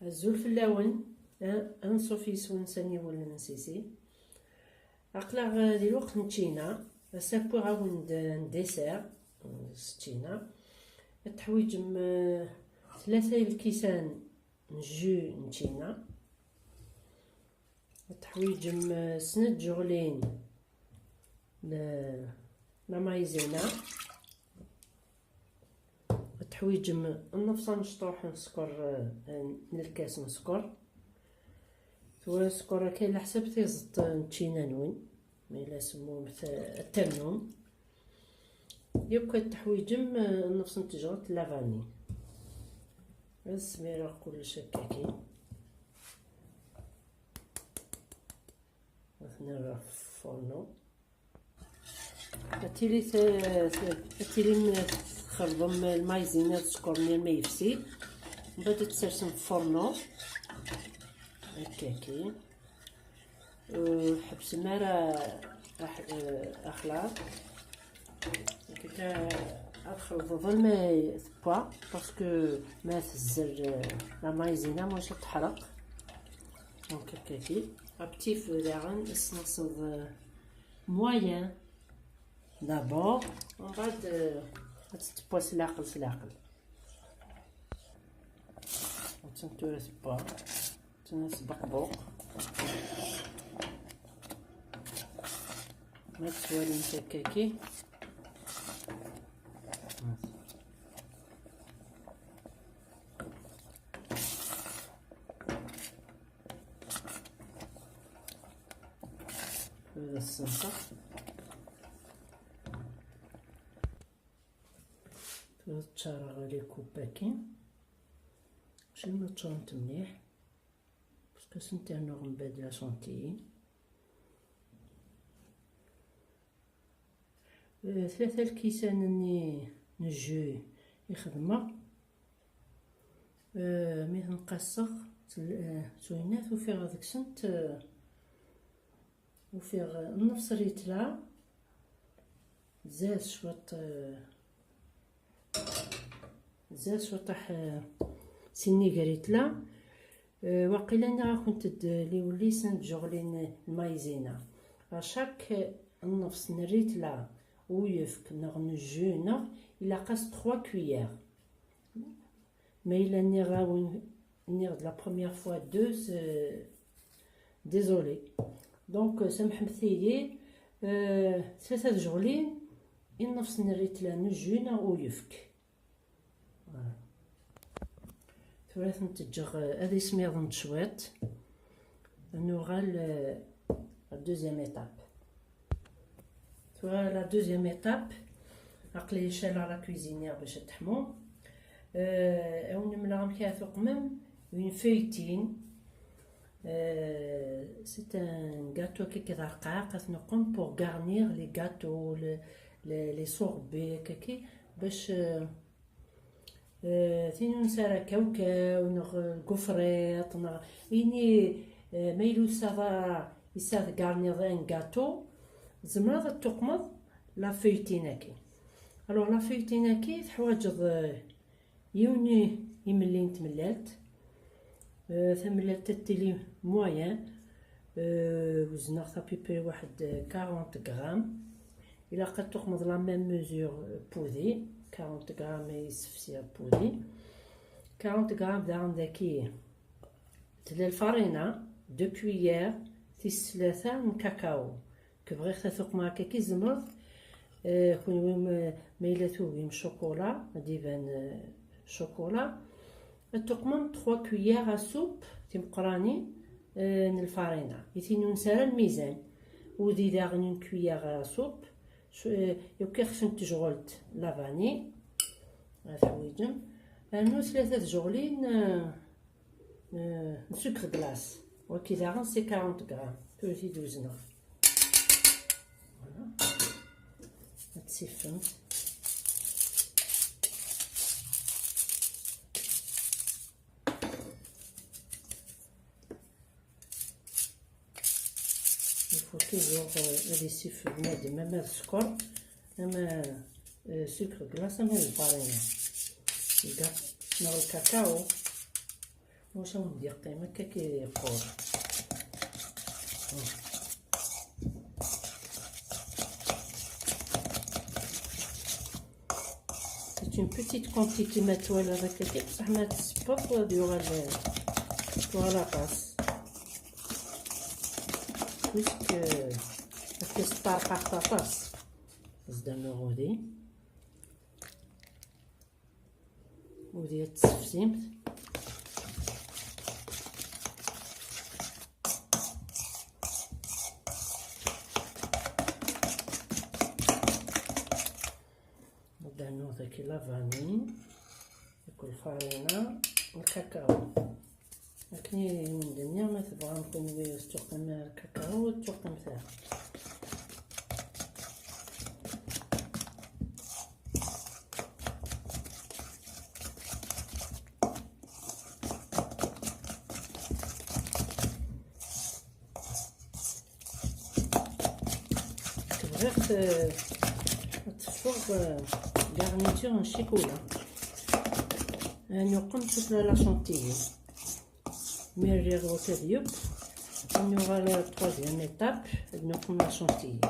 الزول في اللون انصوفي سون ساني ولا نسيسي عقلا دي الوقت نتشينا سابو غاون ديسير ستينا تحويج 3 الكيسان جو نتشينا تحويج سند جغلين لا مايزينا تحويج النفس نشطوح نسكر من الكاس نسكر ثوا سكر كاين على حسب تيزط نتشينا نون ما الا سموه التنوم يبقى تحويجم النفس نتجرت لافاني السميرة كلش هكاكي مثلا في الفرن اتيلي تخربم المايزينا السكر ملي ما يفسي من بعد تسرسم في الفرن هكاكي وحبس مارا اخلاط هكاكا الخلط ظل ما يثبا باسكو ما تزر لا مايزينا ماش تحرق دونك هكاكي ابتيف داغن نصب موين دابور ومن بعد تتبا سلاقل سلاقل تنتورا تبا تنس بقبوق ما تسوالي هكاكي هذا الصنصة تشارغ لي كوباكين باش ما تشونط مليح باسكو سنتانو غنبادلها شونتيين 3 الكيسان نجو يخدمه مي نقصغ زوينات وفيغ هذيك سنت وفيغ النفس ريتلا زاد شوط طاح سيني قريتلا واقيلا انا كنت لي ولي سنت جوغلين المايزينا اشاك النفس نريتلا ويفك نجونا الى قاس 3 كويير ما الى نغاون نغد لا بروميير فوا 2 ديزولي دونك سمح مثيلي 3 جغلين النفس نريتلا نجونا ويفك ثلاث نتجغ هذه سميض شويت نوغال دوزيام ايتاب لا دوزيام ايتاب عقلي شال على كويزينير باش تحمو او نملا كيع ثقمم اون فيتين سي ان غاتو كي رقاق نقوم بور غارنير لي غاتو لي سوربي كي باش ثينو نسارا كاوكاو نغ كفريط نغ إني ميلو سافا يساد غارنير ان غاتو زمرض تقمض لا فيتيناكي الوغ لا فيتيناكي تحواجض يوني يملين تملالت ثملالت تتلي موين وزنغ ثابيبي واحد 40 غرام إلا قد تقمض لا ميم ميزور بودي 40 غرام يسفسي بودي 40 غرام داغن داكي تلا الفرينة 2 كويير تيس 3 من كاكاو كبغيت تثق معاك كي زمرض كون ميلا ثوبي شوكولا ديفان شوكولا تقمم 3 كويير سوب تمقراني من الفرينة يتينو نسال الميزان ودي داغن 1 كويير سوب يوكي خصن تجغلت لافاني حويجم انو 3 جغلين سكر كلاص وكي داغن سي 40 غرام توزي دوزنا فوالا تسيفن يفو توجور هادي سيف بنادم ماما السكر اما سكر كلاص اما الفارينة نغ الكاكاو واش ندير قيمه هكا كيقور. C'est une petite quantité ما توالى هذاك كي بصح ما تسبق ديوغا لاطاس بويسك كيسترقق طاطاس زدنا غودي ودي التسفسيمت ودانو داك لا فاني يكون الفارينه والكاكاو. لكن من الدنيا ما تبغى نكون يستقم الكاكاو وتقم فيها. تبغي تفرغ garniture en chocolat. نقوم toute la chantilly. Mûrir au période. On y aura la troisième étape. Donc on a chantilly.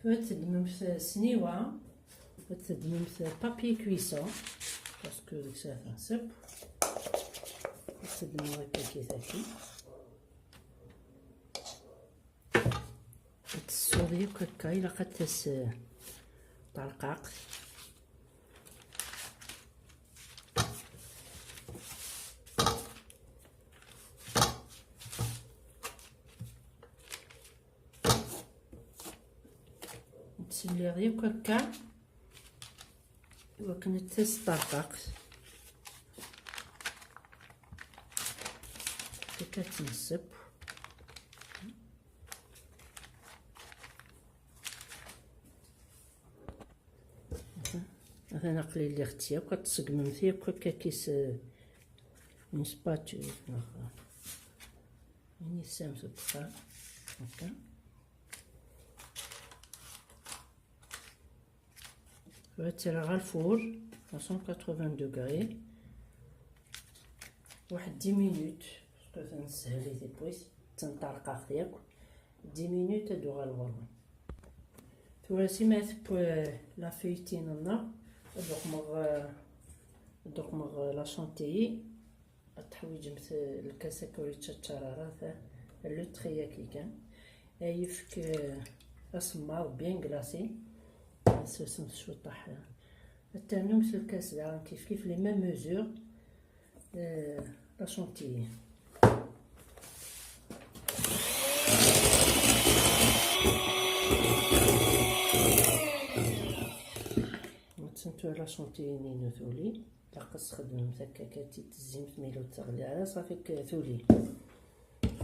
فتدمم سنيوة فتدمم بابي كويسون باسكو ديك الساعة تنصب تدمم هكا كيفاكي تسوري هكا إلا قداش طرقاق. تسلي غير هكا وكنت تسترقق هكا تنصب مثلا قليل لي اختي وكتسقمم فيه هكا كيس اون سباتول يعني سامسو الدخان هكا وترى على الفور 180 دوغري واحد 10 مينوت باسكو تنسهلي دي بويس تنطرقاق ديالك 10 مينوت تدوغ على الغربه. تواسي مات لا فيتين النار دوقمغ لا شونتيي التحويج مثل الكاسه كوريتشا تشارارات لو تريا كي كان يفك اسمر بيان كلاسي سمس شو طاح التانو مثل الكاس داير كيف لي ميم ميزور لا شونتيي. تسنتو لا شونتيي نينو ثولي تقص خدمة هكا كاتي تزيمت ميلو تغلي على صافي ثولي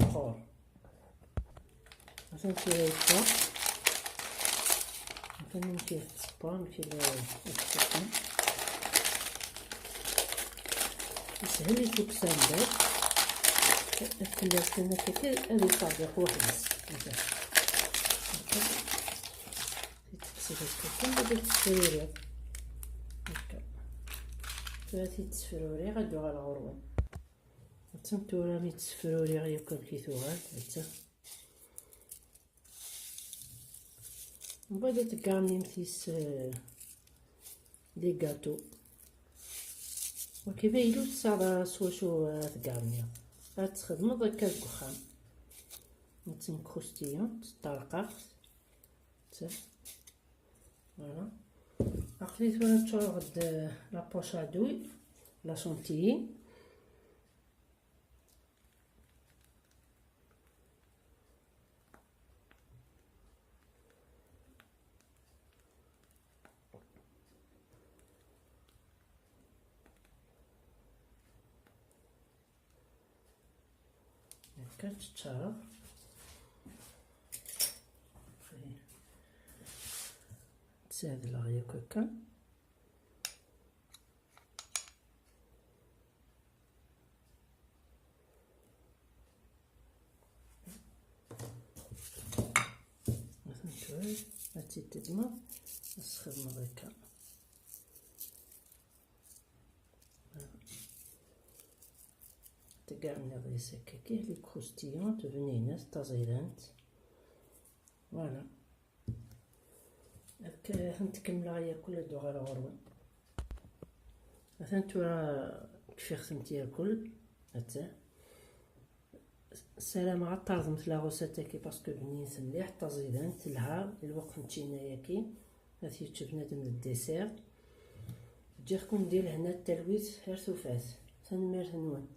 فخور مثلا كي يطلع مثلا نمشي للسبا نمشي للسخان يسهل لي فوق ساندات الثلاثة هنا كتير هادي طابق واحد بس هكا تكسر هكا كنبدا تسفروري هكا فهادي تسفروري غادو على الغروة تنتو راني تسفروري غير هكا كيثوغال هكا من بعد تقارني مثيس لي غاتو وكيما يلو تصاد سوشو تقارني غتخدمو هكا الدخان نتن كروستيون تطرقق فوالا. عقليت وانا تشرغد لا بوشادوي لا شونتيي هكا تتشرغ تسادل غير هكا شوي هاتي تدمر نسخدمو هكا. كاع النغيس هكاكيه لي كروستيونط بنينات طازيلانت. فوالا هاكا نتكمل غيا كل دوغ على غروة. مثلا نتورا كيفاه خدمتي الكل هتا السلامة. عاد طازمت لاغوسات هاكي باسكو بنينت مليح طازيلانت لها الوقت نتينا ياكي. هاتي تشوف بنادم الديسير تجي خكون ندير هنا التلويث غير ثوفات ثنمير ثنون.